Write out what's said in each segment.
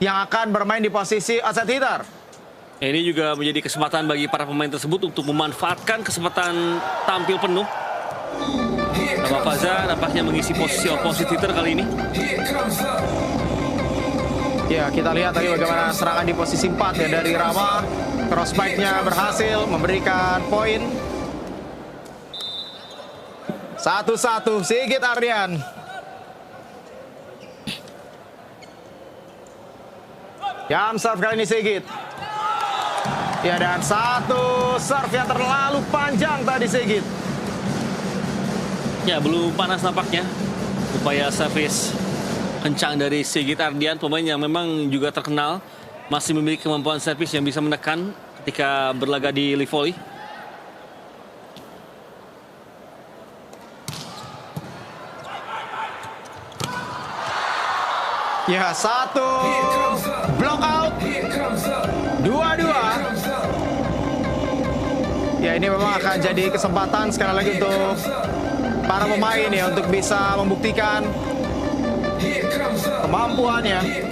yang akan bermain di posisi outside hitter. Ini juga menjadi kesempatan bagi para pemain tersebut untuk memanfaatkan kesempatan tampil penuh. Rama Faza nampaknya mengisi posisi opposite hitter kali ini. Ya, kita lihat tadi bagaimana serangan di posisi 4 ya dari Rama. Cross spike-nya berhasil memberikan poin. 1-1 Sigit Ardian. Jam serve kali ini Sigit. Ya, dan satu serve yang terlalu panjang tadi Sigit. Ya, belum panas nampaknya. Upaya service kencang dari Sigit Ardian, pemain yang memang juga terkenal masih memiliki kemampuan servis yang bisa menekan ketika berlaga di live volley. Ya, satu block out, 2-2. Ya, ini memang akan jadi kesempatan sekali lagi untuk para pemain ya untuk bisa membuktikan kemampuannya.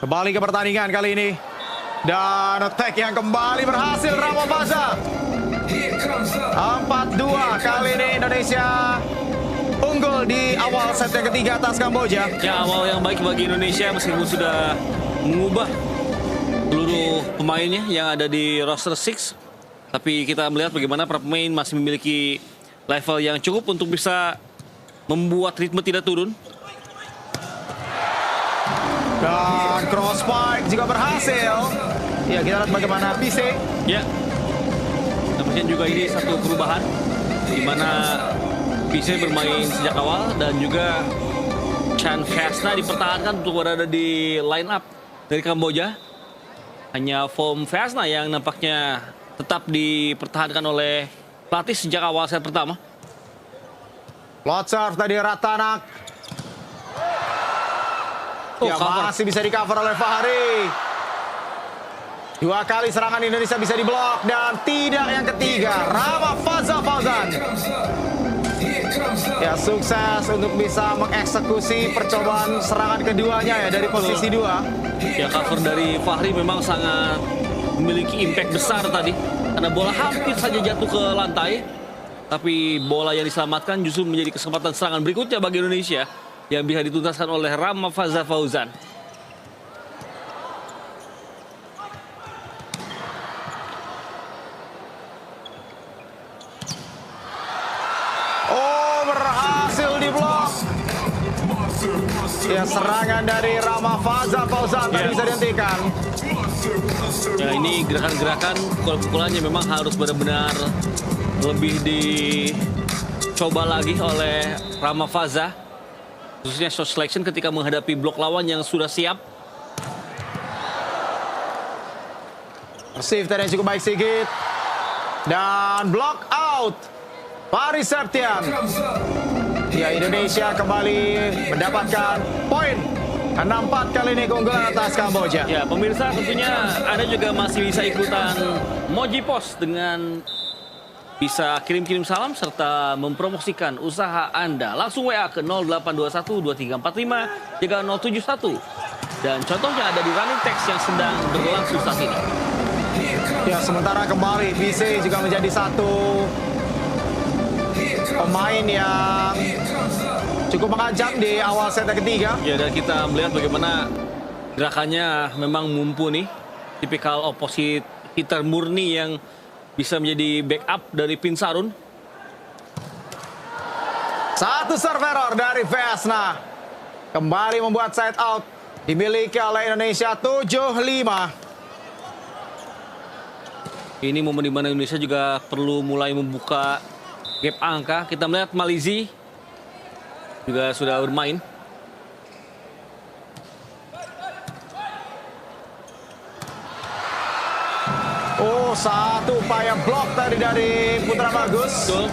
Kembali ke pertandingan kali ini. Dan attack yang kembali berhasil Rama Faza. 4-2 kali ini Indonesia unggul di awal set yang ketiga atas Kamboja. Ya, awal yang baik bagi Indonesia meskipun sudah mengubah seluruh pemainnya yang ada di roster 6. Tapi kita melihat bagaimana para pemain masih memiliki level yang cukup untuk bisa membuat ritme tidak turun. Dan cross spike juga berhasil. Ya, kita lihat bagaimana PC. Ya, nampaknya juga ini satu perubahan di mana PC bermain sejak awal dan juga Chan Vesna dipertahankan untuk berada di line up dari Kamboja. Hanya Form Vesna yang nampaknya tetap dipertahankan oleh pelatih sejak awal set pertama. Lot serve tadi Ratanak. Ya, masih bisa di cover oleh Fahri. 2 kali serangan Indonesia bisa diblok. Dan tidak yang ketiga, Rama Faza Fauzan. Ya, sukses untuk bisa mengeksekusi percobaan serangan keduanya ya dari posisi 2. Ya, cover dari Fahri memang sangat memiliki impact besar tadi. Karena bola hampir saja jatuh ke lantai. Tapi bola yang diselamatkan justru menjadi kesempatan serangan berikutnya bagi Indonesia yang bisa dituntaskan oleh Rama Faza Fauzan. Oh, berhasil diblok. Ya, serangan dari Rama Faza Fauzan tadi bisa dihentikan. Ya, ini gerakan-gerakan pukul-pukulannya memang harus benar-benar lebih dicoba lagi oleh Rama Faza. Khususnya shot selection ketika menghadapi blok lawan yang sudah siap. Receive tadi yang cukup baik Sigit. Dan block out. Fahri Septian. Ya, Indonesia kembali mendapatkan poin. 6-4 kali ini keunggulan atas Kamboja. Ya, pemirsa tentunya Anda juga masih bisa ikutan Moji Post dengan bisa kirim-kirim salam serta mempromosikan usaha Anda. Langsung WA ke 0821-2345-3071. Dan contohnya ada di running text yang sedang berlangsung saat ini. Ya, sementara kembali PC juga menjadi satu pemain yang cukup mengancam di awal set ketiga. Ya, dan kita melihat bagaimana gerakannya memang mumpuni. Tipikal opposite hitter murni yang bisa menjadi backup dari Pinsarun. Satu serve error dari Vesna. Kembali membuat side out. Dimiliki oleh Indonesia 7-5. Ini momen di mana Indonesia juga perlu mulai membuka gap angka. Kita melihat Malizi juga sudah bermain. Oh, satu upaya blok tadi dari Putra Bagus. Betul.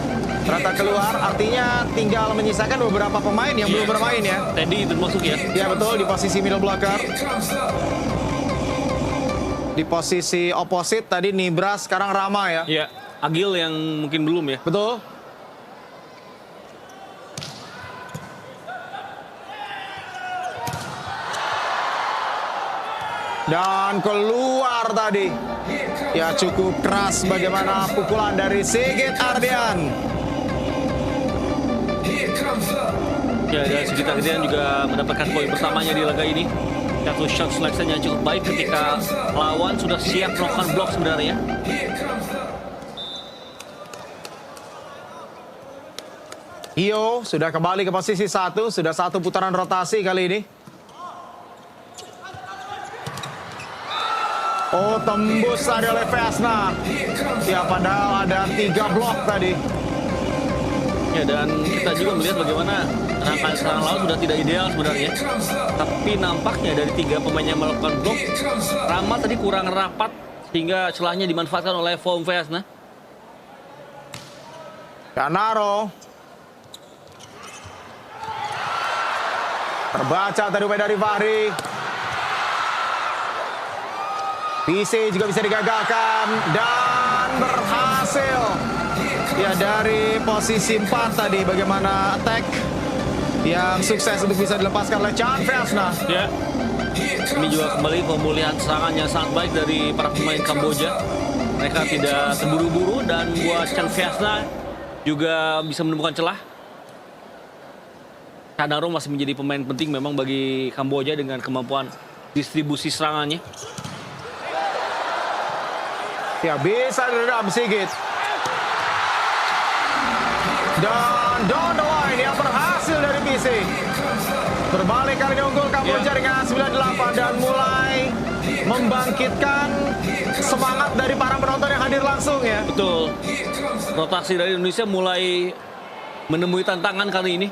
Ternyata keluar, artinya tinggal menyisakan beberapa pemain yang belum bermain ya. Teddy termasuk ya. Ya betul, di posisi middle blocker. Di posisi opposite tadi Nibras, sekarang Rama ya. Ya, Agil yang mungkin belum ya. Betul. Dan keluar tadi. Ya cukup keras bagaimana pukulan dari Sigit Ardian. Ya, dan Sigit Ardian juga mendapatkan poin pertamanya di laga ini. Satu shot selection yang cukup baik ketika lawan sudah siap melakukan blok sebenarnya. Hio sudah kembali ke posisi 1, sudah 1 putaran rotasi kali ini. Oh, tembus tadi oleh Vesna. Ya, padahal ada 3 blok tadi. Ya, dan kita juga melihat bagaimana rangkaian serangan lawan sudah tidak ideal sebenarnya. Tapi nampaknya dari 3 pemain yang melakukan blok, Rama tadi kurang rapat sehingga celahnya dimanfaatkan oleh Vom Vesna. Kanaro. Terbaca tadi dari Fahri. PC juga bisa digagalkan dan berhasil. Ya, dari posisi 4 tadi bagaimana attack yang sukses untuk bisa dilepaskan oleh Chan Vesna. Ya, ini juga kembali pemulihan serangan yang sangat baik dari para pemain Kamboja. Mereka tidak terburu-buru dan buat Chan Vesna juga bisa menemukan celah. Kanaro masih menjadi pemain penting memang bagi Kamboja dengan kemampuan distribusi serangannya. Ya, bisa diredam Sigit. Dan down the line yang berhasil dari PC. Berbalik kali ini unggul Kamboja dengan 98 dan mulai membangkitkan semangat dari para penonton yang hadir langsung ya. Betul. Rotasi dari Indonesia mulai menemui tantangan kali ini.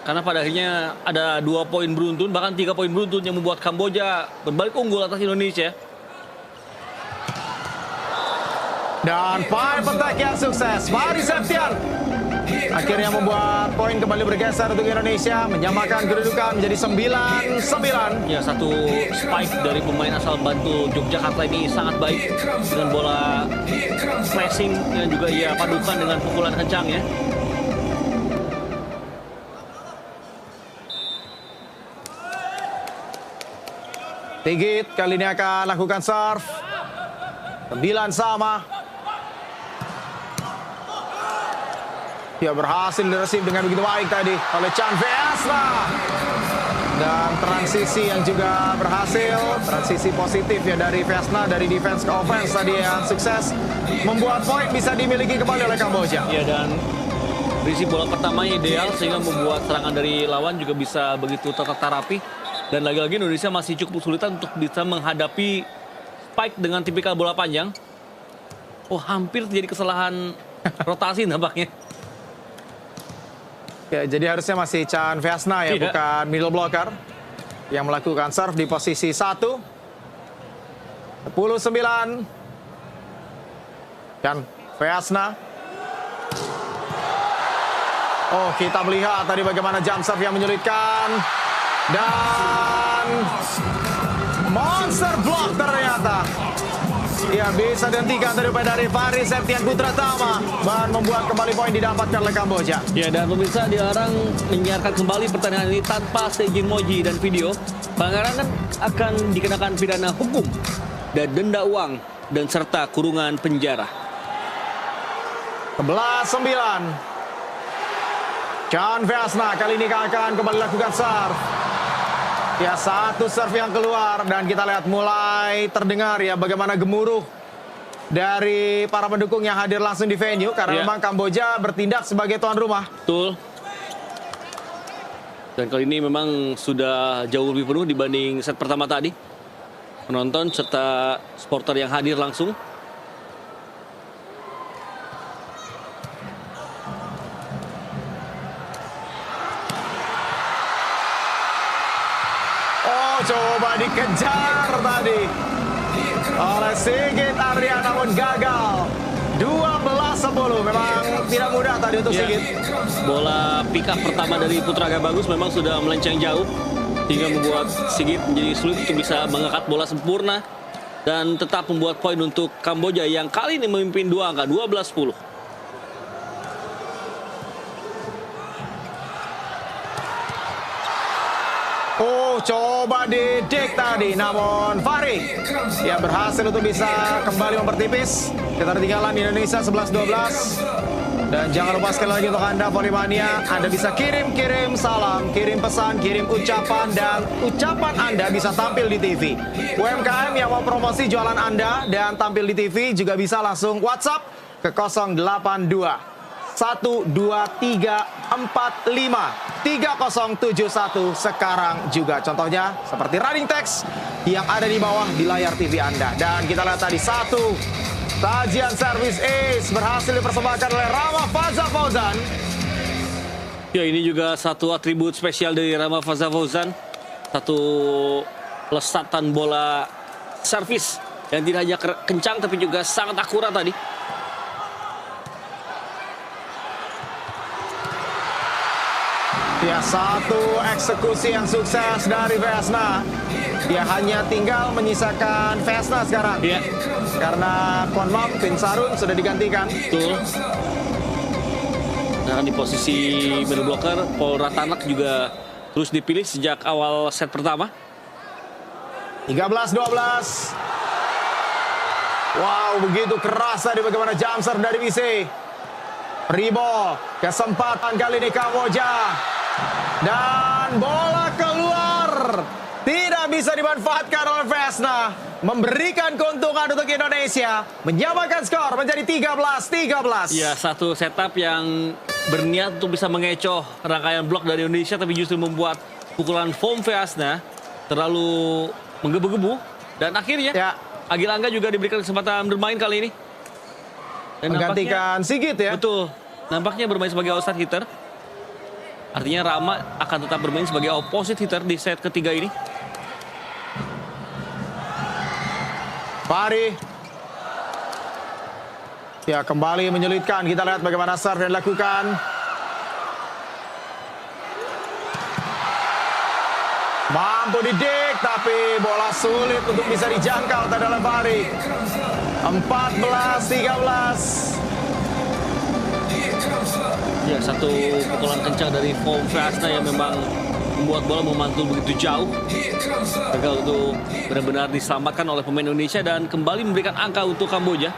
Karena pada akhirnya ada 2 poin beruntun, bahkan 3 poin beruntun yang membuat Kamboja berbalik unggul atas Indonesia. Dan pipe attack yang sukses. Fahri Septian akhirnya membuat poin kembali bergeser untuk Indonesia, menyamakan kedudukan menjadi 9-9. Ya, satu spike dari pemain asal Bantul Yogyakarta ini sangat baik dengan bola flashing yang juga ia padukan dengan pukulan kencang ya. Sigit kali ini akan lakukan serve. 9 sama. Ya, berhasil diresip dengan begitu baik tadi oleh Chan Vesna. Dan transisi yang juga berhasil, transisi positif ya dari Vesna, dari defense ke offense tadi yang sukses membuat poin bisa dimiliki kembali oleh Kamboja. Ya, dan berisi bola pertamanya ideal sehingga membuat serangan dari lawan juga bisa begitu tertata rapi. Dan lagi-lagi Indonesia masih cukup kesulitan untuk bisa menghadapi spike dengan tipikal bola panjang. Oh, hampir terjadi kesalahan rotasi nampaknya. Ya, jadi harusnya masih Chan Vesna ya, Tidak. bukan middle blocker yang melakukan serve di posisi 1. 10-9. Chan Vesna. Oh, kita melihat tadi bagaimana jump serve yang menyulitkan. Dan monster block ternyata. Ya, bisa dihentikan dari Fahri Septian Putra Tama dan membuat kembali poin didapatkan oleh Kamboja. Ya, dan pemirsa dilarang menyiarkan kembali pertandingan ini tanpa seizin Moji dan video. Pelanggaran akan dikenakan pidana hukum dan denda uang dan serta kurungan penjara. 11-9. Chan Vesna kali ini akan kembali lakukan serve. Ya, satu serve yang keluar dan kita lihat mulai terdengar ya bagaimana gemuruh dari para pendukung yang hadir langsung di venue karena memang Kamboja bertindak sebagai tuan rumah. Betul. Dan kali ini memang sudah jauh lebih penuh dibanding set pertama tadi. Penonton serta supporter yang hadir langsung. coba dikejar tadi oleh Sigit Ardian, namun gagal. 12-10, memang tidak mudah tadi untuk Ya, Sigit. bola pick up pertama dari Putra Agak Bagus memang sudah melenceng jauh hingga membuat Sigit menjadi sulit untuk bisa mengangkat bola sempurna dan tetap membuat poin untuk Kamboja yang kali ini memimpin 2 angka 12-10. Oh, coba didik tadi, namun Fahri ya berhasil untuk bisa kembali mempertipis ketertinggalan Indonesia 11-12. Dan jangan lupa sekali lagi untuk Anda Volley-mania, Anda bisa kirim salam, kirim pesan, kirim ucapan, dan ucapan Anda bisa tampil di TV. UMKM yang mau promosi jualan Anda dan tampil di TV juga bisa langsung WhatsApp ke 082 123453071 sekarang juga. Contohnya seperti running text yang ada di bawah di layar TV Anda. Dan kita lihat tadi satu sajian servis ace berhasil dipersembahkan oleh Rama Faza Fauzan. Ya, ini juga satu atribut spesial dari Rama Faza Fauzan. Satu lesatan bola servis yang tidak hanya kencang tapi juga sangat akurat tadi. Ya, satu eksekusi yang sukses dari Vesna. Dia hanya tinggal menyisakan Vesna sekarang. Ya, Karena Konmam Pinsarun sudah digantikan. betul. Nah, di posisi middle blocker, Paul Ratanak juga terus dipilih sejak awal set pertama. 13-12. Wow, begitu keras tadi bagaimana jump serve dari BC. Ribo, kesempatan kali ini Kamboja. Dan bola keluar. Tidak bisa dimanfaatkan oleh Vesna. Memberikan keuntungan untuk Indonesia. Menyamakan skor menjadi 13-13. Ya, satu setup yang berniat untuk bisa mengecoh rangkaian blok dari Indonesia, tapi justru membuat pukulan Vom Vesna terlalu menggebu-gebu. Dan akhirnya Ya, Agil Angga juga diberikan kesempatan bermain kali ini. Dan menggantikan Sigit ya. betul, nampaknya bermain sebagai outside hitter. Artinya Rama akan tetap bermain sebagai opposite hitter di set ketiga ini. Fahri. Ya, kembali menyulitkan. Kita lihat bagaimana serve yang dilakukan. Mampu didik, tapi bola sulit untuk bisa dijangkau tadi oleh Fahri. 14-13. Ya, satu pukulan kencang dari Vom Vesna yang memang membuat bola memantul begitu jauh. Gagal untuk benar-benar diselamatkan oleh pemain Indonesia dan kembali memberikan angka untuk Kamboja.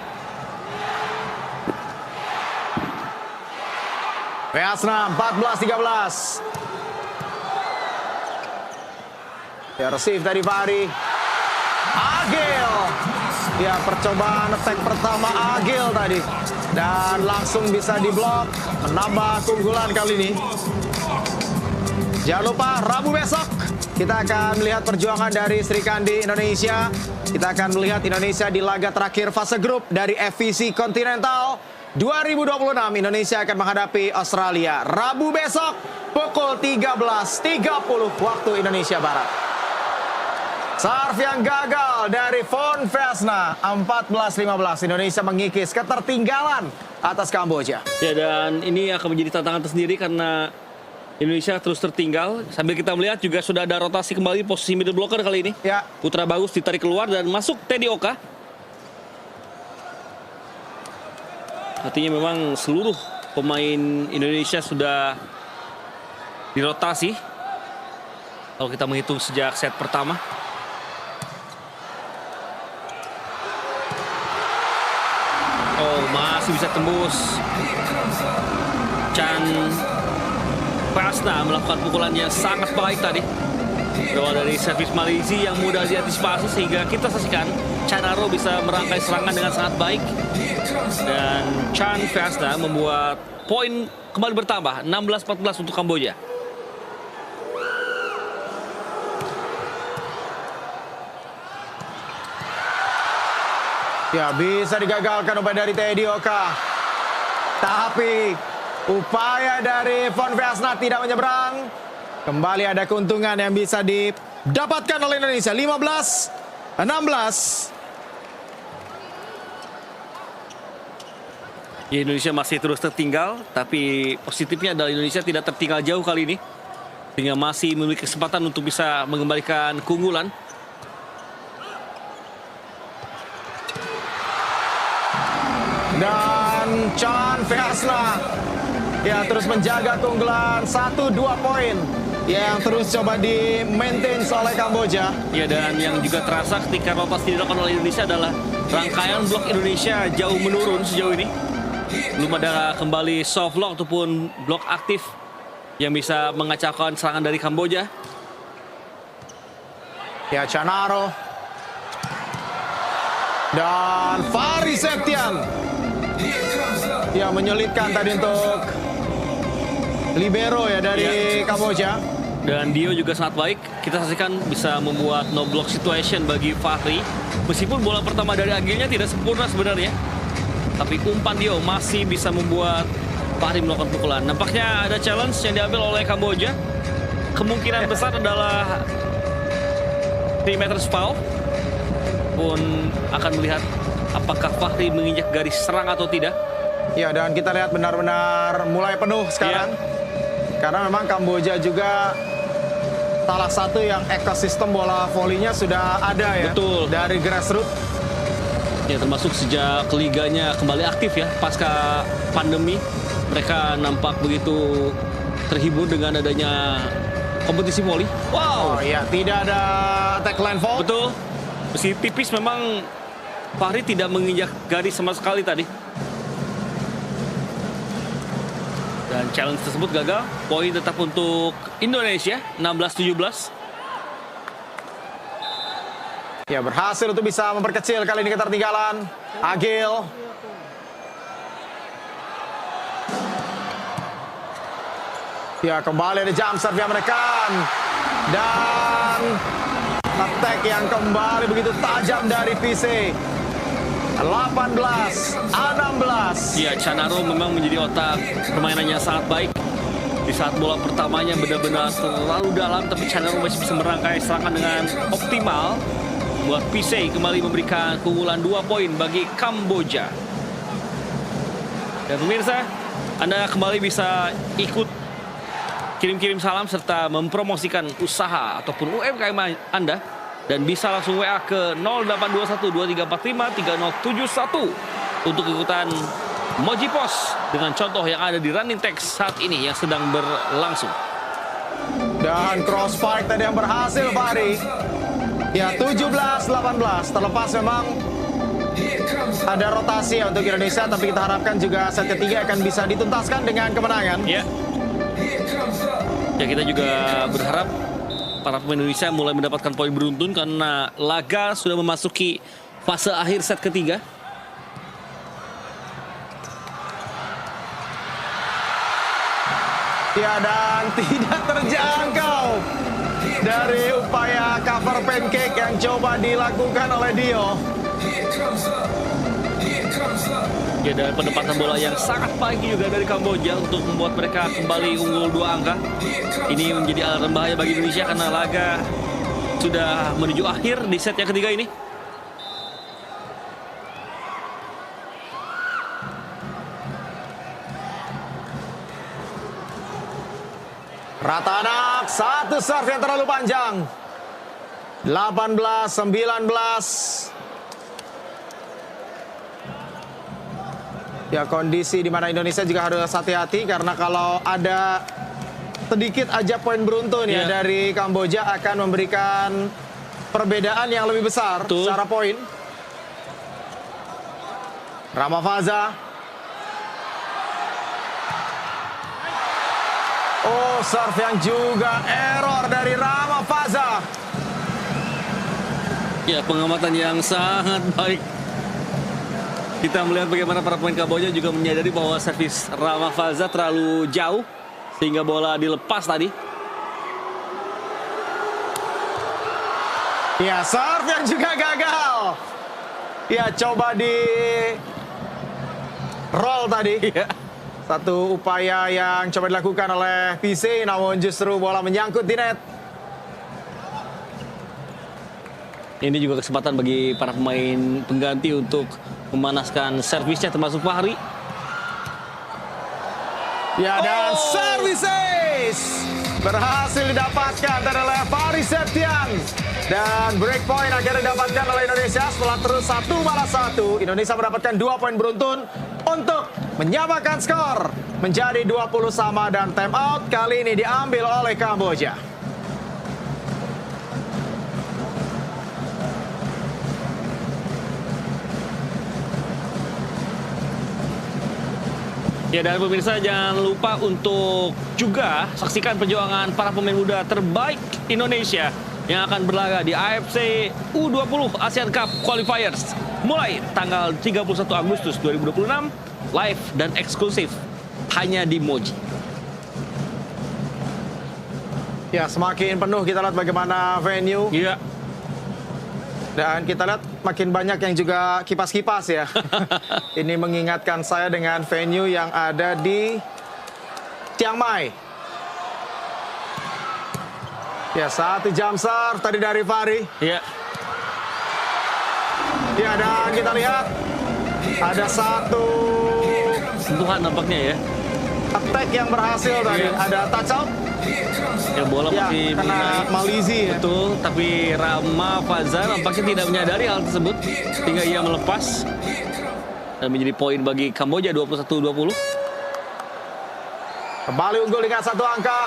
Vesna 14-13. Ya, receive dari Fahri. Agil. Ya, percobaan attack pertama Agil tadi. Dan langsung bisa diblok. Menambah keunggulan kali ini. Jangan lupa Rabu besok kita akan melihat perjuangan dari Sri Kandi Indonesia. Kita akan melihat Indonesia di laga terakhir fase grup dari FVC Continental 2026. Indonesia akan menghadapi Australia Rabu besok pukul 13.30 waktu Indonesia Barat. Serve yang gagal dari Von Vesna. 14-15. Indonesia mengikis ketertinggalan atas Kamboja. Ya, dan ini akan menjadi tantangan tersendiri karena Indonesia terus tertinggal. Sambil kita melihat juga sudah ada rotasi kembali posisi middle blocker kali ini. Ya, Putra Bagus ditarik keluar dan masuk Teddy Oka. Artinya memang seluruh pemain Indonesia sudah dirotasi. Kalau kita menghitung sejak set pertama. Oh, masih bisa tembus. Chan Vesna melakukan pukulan yang sangat baik tadi. Berawal dari servis Malaysia yang mudah diantisipasi sehingga kita saksikan Chanaro bisa merangkai serangan dengan sangat baik. Dan Chan Vesna membuat poin kembali bertambah 16-14 untuk Kamboja. ya bisa digagalkan upaya dari Teddy Oka. Tapi upaya dari Von Vesna tidak menyeberang. Kembali ada keuntungan yang bisa dapatkan oleh Indonesia. 15-16. Ya, Indonesia masih terus tertinggal, tapi positifnya adalah Indonesia tidak tertinggal jauh kali ini, sehingga masih memiliki kesempatan untuk bisa mengembalikan keunggulan. Dan Chan Feasna ya terus menjaga keunggulan 1-2 poin yang terus coba di maintain oleh Kamboja. Ya, dan yang juga terasa ketika rotasi dilakukan oleh Indonesia adalah rangkaian blok Indonesia jauh menurun sejauh ini. Belum ada kembali soft lock ataupun blok aktif yang bisa mengacaukan serangan dari Kamboja. Ya, Chanaro dan Fahri Septian ya menyulitkan tadi untuk libero ya dari Kamboja. Dan Dio juga sangat baik. Kita saksikan bisa membuat no block situation bagi Fahri. Meskipun bola pertama dari Agilnya tidak sempurna sebenarnya, tapi umpan Dio masih bisa membuat Fahri melakukan pukulan. Nampaknya ada challenge yang diambil oleh Kamboja. Kemungkinan besar adalah 3 meters foul. Pun akan melihat apakah Fahri menginjak garis serang atau tidak. Ya, dan kita lihat benar-benar mulai penuh sekarang. Karena memang Kamboja juga salah satu yang ekosistem bola volinya sudah ada ya. Betul. Dari grassroots. Ya, termasuk sejak liganya kembali aktif ya, pasca pandemi. Mereka nampak begitu terhibur dengan adanya kompetisi voli. Wow. Oh ya, tidak ada attack line fault. Betul. Meski tipis memang Fahri tidak menginjak garis sama sekali tadi. Dan challenge tersebut gagal. Poin tetap untuk Indonesia, 16-17. Ya, berhasil untuk bisa memperkecil kali ini ketertinggalan. Agil. Ya, kembali ada jump serve yang menekan. Dan attack yang kembali begitu tajam dari PC. 18-16. Ya, Chanaro memang menjadi otak permainannya sangat baik. Di saat bola pertamanya benar-benar terlalu dalam, tapi Chanaro masih bisa merangkai serangan dengan optimal. Buat PC kembali memberikan keunggulan 2 poin bagi Kamboja. Dan pemirsa, Anda kembali bisa ikut kirim-kirim salam serta mempromosikan usaha ataupun UMKM Anda. Dan bisa langsung WA ke 0821-2345-3071 untuk ikutan Mojipos dengan contoh yang ada di running text saat ini yang sedang berlangsung. Dan crossfire tadi yang berhasil Fahri. Ya, 17-18. Terlepas memang ada rotasi ya untuk Indonesia, tapi kita harapkan juga set ketiga akan bisa dituntaskan dengan kemenangan. Ya, kita juga berharap para pemain Indonesia mulai mendapatkan poin beruntun karena laga sudah memasuki fase akhir set ketiga. Ya, dan tidak terjangkau dari upaya cover pancake yang coba dilakukan oleh Dio. Ya, dan penempatan bola yang sangat baik juga dari Kamboja untuk membuat mereka kembali unggul 2 angka. Ini menjadi alarm bahaya bagi Indonesia karena laga sudah menuju akhir di set yang ketiga ini. Rata anak, satu serve yang terlalu panjang. 18-19. Ya, kondisi di mana Indonesia juga harus hati-hati karena kalau ada sedikit aja poin beruntun ya dari Kamboja akan memberikan perbedaan yang lebih besar secara poin. Ramafaza. Oh, serve yang juga error dari Ramafaza. Ya, pengamatan yang sangat baik. Kita melihat bagaimana para pemain Kamboja juga menyadari bahwa servis Ramafaza terlalu jauh sehingga bola dilepas tadi. Ya, serve yang juga gagal. Ya, coba di roll tadi. Ya. Satu upaya yang coba dilakukan oleh PC, namun justru bola menyangkut di net. Ini juga kesempatan bagi para pemain pengganti untuk memanaskan servisnya termasuk Fahri. Ya, dan services berhasil didapatkan oleh Fahri Septian. Dan break point akhirnya didapatkan oleh Indonesia setelah terus 1-1. Indonesia mendapatkan 2 poin beruntun untuk menyamakan skor menjadi 20 sama, dan time out kali ini diambil oleh Kamboja. Ya, dan pemirsa jangan lupa untuk juga saksikan perjuangan para pemain muda terbaik Indonesia yang akan berlaga di AFC U20 ASEAN Cup Qualifiers mulai tanggal 31 Agustus 2026, live dan eksklusif hanya di Moji. Ya, semakin penuh kita lihat bagaimana venue. Iya. Dan kita lihat makin banyak yang juga kipas-kipas ya. Ini mengingatkan saya dengan venue yang ada di Chiang Mai. Ya, 1 jump serve tadi dari Fahri. Iya. Ya, dan kita lihat ada 1 Sentuhan nampaknya ya. attack yang berhasil tadi. Iya. Ada touch out. Ya, bola Ya, masih kena mengenai. Malizi ya. Betul, tapi Rama Fazal nampaknya tidak menyadari hal tersebut sehingga ia melepas dan menjadi poin bagi Kamboja 21-20. Kembali unggul dengan 1 angka.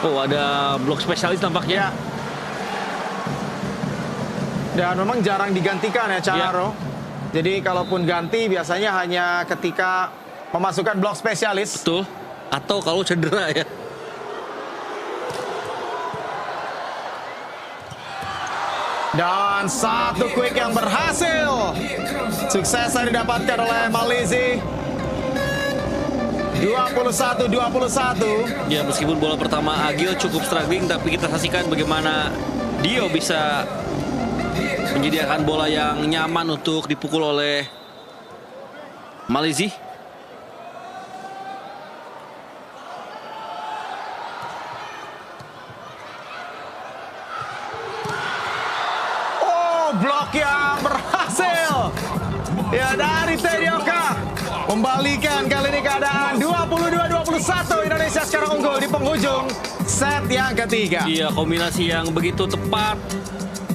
Oh, ada blok spesialis nampaknya. Ya. Dan memang jarang digantikan ya Canaro. Jadi kalaupun ganti biasanya hanya ketika memasukkan blok spesialis. Betul. Atau kalau cedera ya. Dan 1 quick yang berhasil. Sukses didapatkan oleh Malizi. 21-21. Ya, meskipun bola pertama Agil cukup struggling, tapi kita saksikan bagaimana Dio bisa menyediakan bola yang nyaman untuk dipukul oleh Malizi. Oh, blok yang berhasil. Ya, dari Teddy Oka. Membalikan kali ini keadaan 22-21. Indonesia sekarang unggul di penghujung set yang ketiga. Iya, kombinasi yang begitu tepat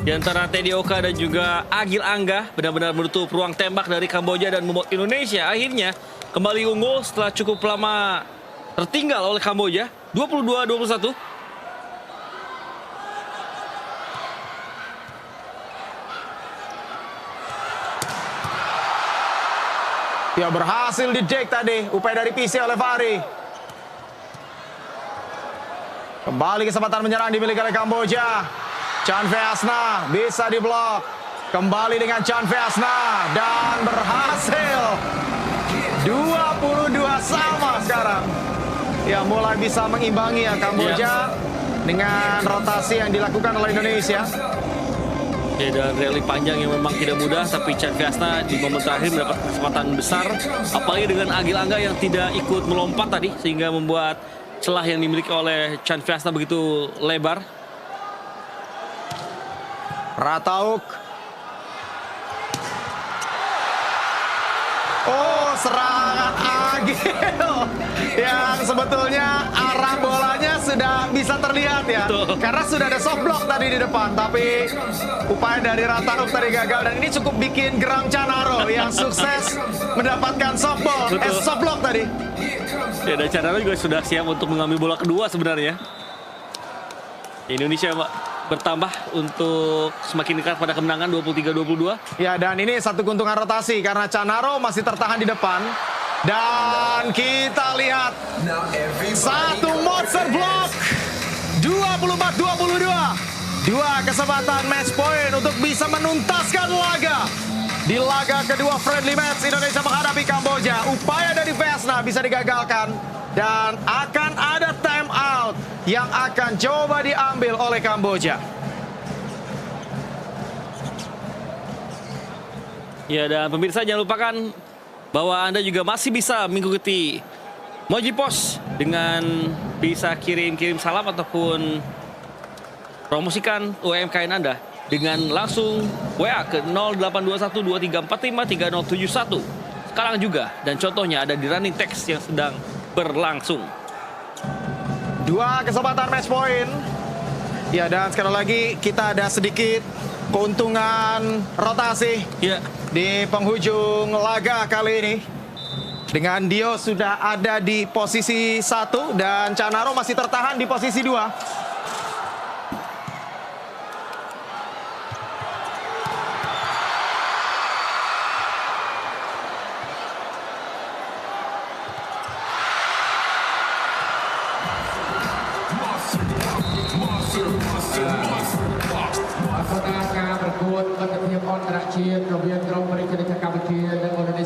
di antara Teddy Oka dan juga Agil Angga benar-benar menutup ruang tembak dari Kamboja dan membuat Indonesia akhirnya kembali unggul setelah cukup lama tertinggal oleh Kamboja 22-21. Ya, berhasil di Jake tadi. Upaya dari PC oleh Fahri. Kembali kesempatan menyerang dimiliki oleh Kamboja. Chan Feasna bisa diblok. Kembali dengan Chan Feasna. Dan berhasil. 22 sama sekarang. Ya, mulai bisa mengimbangi ya Kamboja. Dengan rotasi yang dilakukan oleh Indonesia. Ya, dan rally panjang yang memang tidak mudah, tapi Chan Feasna di momen terakhir mendapat kesempatan besar, apalagi dengan Agil Angga yang tidak ikut melompat tadi, sehingga membuat celah yang dimiliki oleh Chan Feasna begitu lebar. Ratauk. Oh, serangan Agil yang sebetulnya arah bolanya sudah bisa terlihat ya. Betul. Karena sudah ada soft block tadi di depan, tapi upaya dari Ratauk tadi gagal, dan ini cukup bikin geram Canaro yang sukses mendapatkan soft block tadi. Ya, dan Canaro juga sudah siap untuk mengambil bola kedua sebenarnya. Indonesia bertambah untuk semakin dekat pada kemenangan 23-22. Ya, dan ini satu keuntungan rotasi karena Canaro masih tertahan di depan. Dan kita lihat satu monster block 24-22. 2 kesempatan match point untuk bisa menuntaskan laga. Di laga kedua friendly match Indonesia menghadapi Kamboja. Upaya dari Feasna bisa digagalkan. Dan akan ada time out yang akan coba diambil oleh Kamboja. Ya, dan pemirsa jangan lupakan bahwa Anda juga masih bisa mengikuti Mojipos dengan bisa kirim-kirim salam ataupun promosikan UMKM Anda dengan langsung WA ke 082123453071 sekarang juga, dan contohnya ada di running text yang sedang berlangsung. 2 kesempatan match point. Ya, dan sekali lagi kita ada sedikit keuntungan rotasi Ya, di penghujung laga kali ini. Dengan Dio sudah ada di posisi 1 dan Canaro masih tertahan di posisi 2. Pertandingan berikut បទភាពអន្តរជាតិរវាងក្រុមប្រទេសកម្ពុជា